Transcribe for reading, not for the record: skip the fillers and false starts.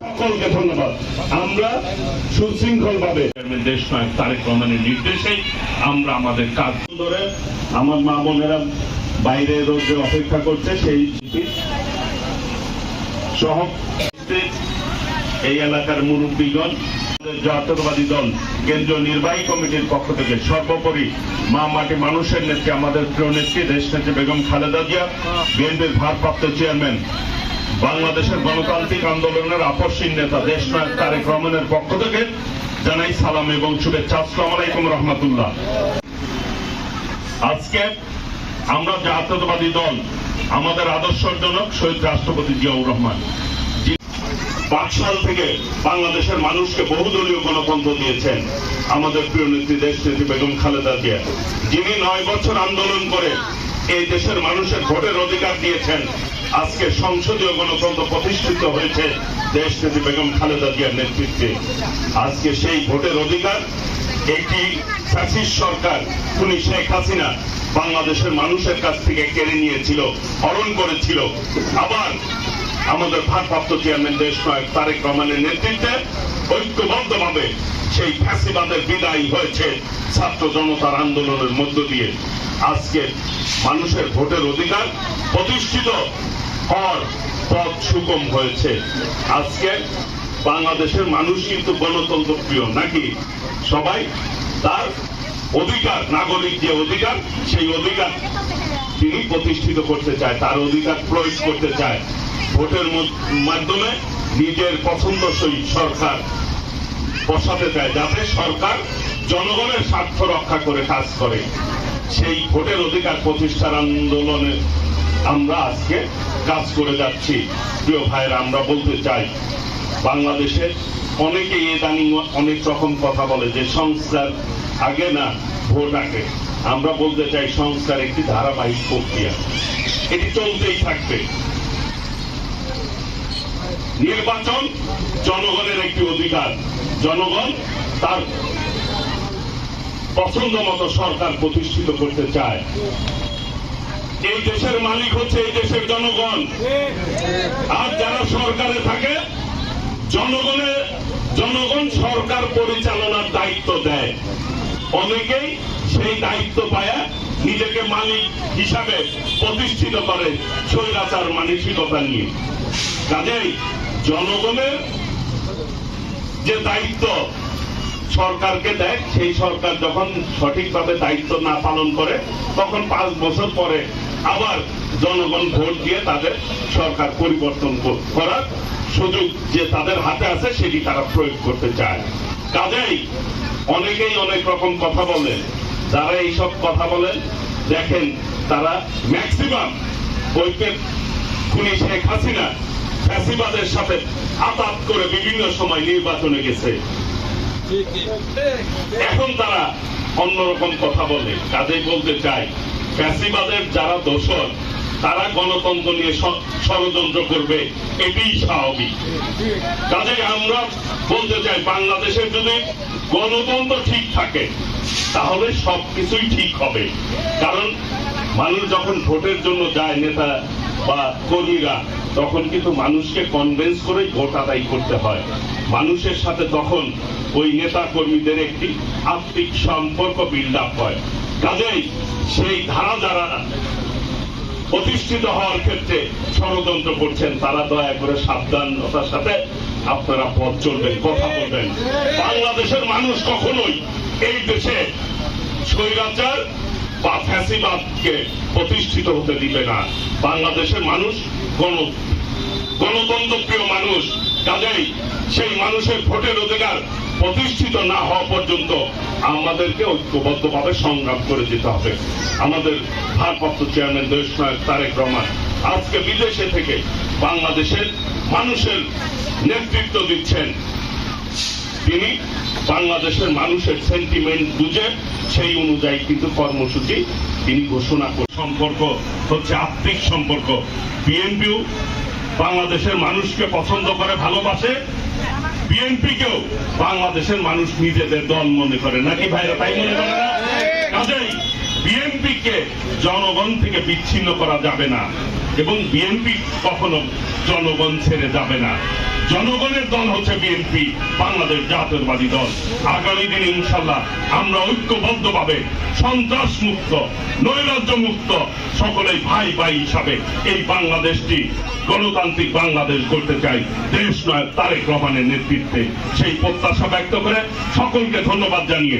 সকলকে ধন্যবাদ। আমরা সুশৃঙ্খল ভাবে দেশ নায়ক তারেক রহমানের নির্দেশে আমরা আমাদের কাজ ধরে আমার মা বোনেরা বাইরে রোদে অপেক্ষা করছে সেই সহ এই এলাকার মুরব্বীগণ জাতীয়তাবাদী দল কেন্দ্রীয় নির্বাহী কমিটির পক্ষ থেকে সর্বোপরি মা মাটি মানুষের নেত্রী আমাদের প্রিয় নেত্রী দেশনেত্রী বেগম খালেদা জিয়া, বিএনপির ভারপ্রাপ্ত চেয়ারম্যান, বাংলাদেশের গণতান্ত্রিক আন্দোলনের আপসহীন নেতা দেশ নায়ক তারেক রহমানের পক্ষ থেকে জানাই সালাম এবং শুভেচ্ছা। আসসালামু আলাইকুম রহমতুল্লাহ। আজকে আমরা জাতীয়তাবাদী দল আমাদের আদর্শের জনক শহীদ রাষ্ট্রপতি জিয়াউর রহমান 5 সাল থেকে বাংলাদেশের মানুষকে বহুদলীয় গণতন্ত্র দিয়েছেন আমাদের প্রিয় নেত্রী দেশনেত্রী বেগম খালেদা জিয়া, যিনি 9 বছর আন্দোলন করে এই দেশের মানুষের ভোটের অধিকার দিয়েছেন। আজকে সংসদীয় গণতন্ত্র প্রতিষ্ঠিত হয়েছে দেশনেত্রী বেগম খালেদা জিয়ার নেতৃত্বে। আজকে সেই ভোটের অধিকার একটি ফ্যাসিস্ট সরকার খুনি শেখ হাসিনা বাংলাদেশের মানুষের কাছ থেকে কেড়ে নিয়েছিল, হরণ করেছিল। আবার আমাদের ভারপ্রাপ্ত চেয়ারম্যান দেশ নায়ক তারেক রহমানের নেতৃত্বে ঐক্যবদ্ধভাবে সেই ফ্যাসিবাদের বিদায় হয়েছে ছাত্র জনতার আন্দোলনের মধ্য দিয়ে। আজকে মানুষের ভোটের অধিকার প্রতিষ্ঠিত হওয়ার পথ সুগম হয়েছে। আজকে বাংলাদেশের মানুষ কিন্তু গণতন্ত্র প্রিয় নাকি? সবাই তার অধিকার, নাগরিক যে অধিকার, সেই অধিকার তিনি প্রতিষ্ঠিত করতে চায়, তার অধিকার প্রয়োগ করতে চায়। ভোটের মাধ্যমে নিজের পছন্দসই সরকার বসাতে চায়, যাতে সরকার জনগণের স্বার্থ রক্ষা করে কাজ করে। সেই ভোটের অধিকার প্রতিষ্ঠার আন্দোলনে আমরা আজকে কাজ করে যাচ্ছি। প্রিয় ভাইয়েরা, আমরা বলতে চাই বাংলাদেশে অনেকেই ইদানিং অনেক রকম কথা বলে যে সংস্কার আগে না ভোট আগে। আমরা বলতে চাই সংস্কার একটি ধারাবাহিক প্রক্রিয়া, এটি চলতেই থাকবে। নির্বাচন জনগণের একটি অধিকার, জনগণ তার পছন্দ মতো সরকার প্রতিষ্ঠিত করতে চায়। এই দেশের মালিক হচ্ছে এই দেশের জনগণ, আর যারা সরকারে থাকে জনগণ সরকার পরিচালনার দায়িত্ব দেয়। অনেকেই সেই দায়িত্ব পায় নিজেকে মালিক হিসাবে প্রতিষ্ঠিত করে স্বৈরাচার মানসিকতা নিয়ে। কাজেই জনগণের যে দায়িত্ব সরকারকে দেয়, সেই সরকার যখন সঠিকভাবে দায়িত্ব না পালন করে তখন 5 বছর পরে আবার জনগণ ভোট দিয়ে তাদের সরকার পরিবর্তন করার সুযোগ যে তাদের হাতে আছে সেটি তারা প্রয়োগ করতে চায়। কাজেই অনেকেই অনেক রকম কথা বলেন। যারা এইসব কথা বলেন দেখেন, তারা ম্যাক্সিমাম ঐক্যের খুনি শেখ হাসিনা ফ্যাসিবাদের সাথে আতাত করে বিভিন্ন সময় নির্বাচনে গেছে। এখন তারা অন্যরকম কথা বলে। কাজেই বলতে চাই ফ্যাসিবাদের যারা দোষর তারা গণতন্ত্র নিয়ে ষড়যন্ত্র করবে, এটাই স্বাভাবিক। কাজেই আমরা বলতে চাই বাংলাদেশের যদি গণতন্ত্র ঠিক থাকে তাহলে সবকিছুই ঠিক হবে। কারণ মানুষ যখন ভোটের জন্য যায়, নেতা বা কর্মীরা, তখন কিন্তু মানুষকে কনভিন্স করে ভোট আদায় করতে হয়। মানুষের সাথে তখন ওই নেতা কর্মীদের একটি আত্মিক সম্পর্ক বিল্ড আপ হয়। কাজেই সেই ধারা যারা প্রতিষ্ঠিত হওয়ার ক্ষেত্রে ষড়যন্ত্র করছেন তারা দয়া করে সাবধানতার সাথে আপনারা পথ চলবেন, কথা বলবেন। বাংলাদেশের মানুষ কখনোই এই দেশে স্বৈরাচার বা ফ্যাসিবাদকে প্রতিষ্ঠিত হতে দিবে না। বাংলাদেশের মানুষ গণতন্ত্র প্রিয় মানুষ। কাজেই সেই মানুষের ভোটের অধিকার প্রতিষ্ঠিত না হওয়া পর্যন্ত আমাদেরকে ঐক্যবদ্ধভাবে সংগ্রাম করে যেতে হবে। আমাদের ভারপ্রাপ্ত চেয়ারম্যান দেশ নায়ক তারেক রহমান আজকে বিদেশে থেকে বাংলাদেশের মানুষের নেতৃত্ব দিচ্ছেন। তিনি বাংলাদেশের মানুষের সেন্টিমেন্ট বুঝে সেই অনুযায়ী কিন্তু কর্মসূচি তিনি ঘোষণা করেন। সম্পর্ক হচ্ছে আত্মিক সম্পর্ক। বিএনপিও বাংলাদেশের মানুষকে পছন্দ করে, ভালোবাসে। বিএনপিকেও বাংলাদেশের মানুষ নিজেদের দল মনে করে, নাকি ভাইরা তাই মনে করে না? কাজেই বিএনপিকে জনগণ থেকে বিচ্ছিন্ন করা যাবে না। এবং বিএনপি কখনো জনগণ ছেড়ে যাবে না। জনগণের দল হচ্ছে বিএনপি, বাংলাদেশ জাতীয়তাবাদী দল। আগামী দিনে ইনশাল্লাহ আমরা ঐক্যবদ্ধভাবে সন্ত্রাস মুক্ত, নৈরাজ্য মুক্ত, সকলেই ভাই ভাই হিসাবে এই বাংলাদেশটি গণতান্ত্রিক বাংলাদেশ করতে চাই, দেশ নয় তারেক রহমানের নেতৃত্বে। সেই প্রত্যাশা ব্যক্ত করে সকলকে ধন্যবাদ জানিয়ে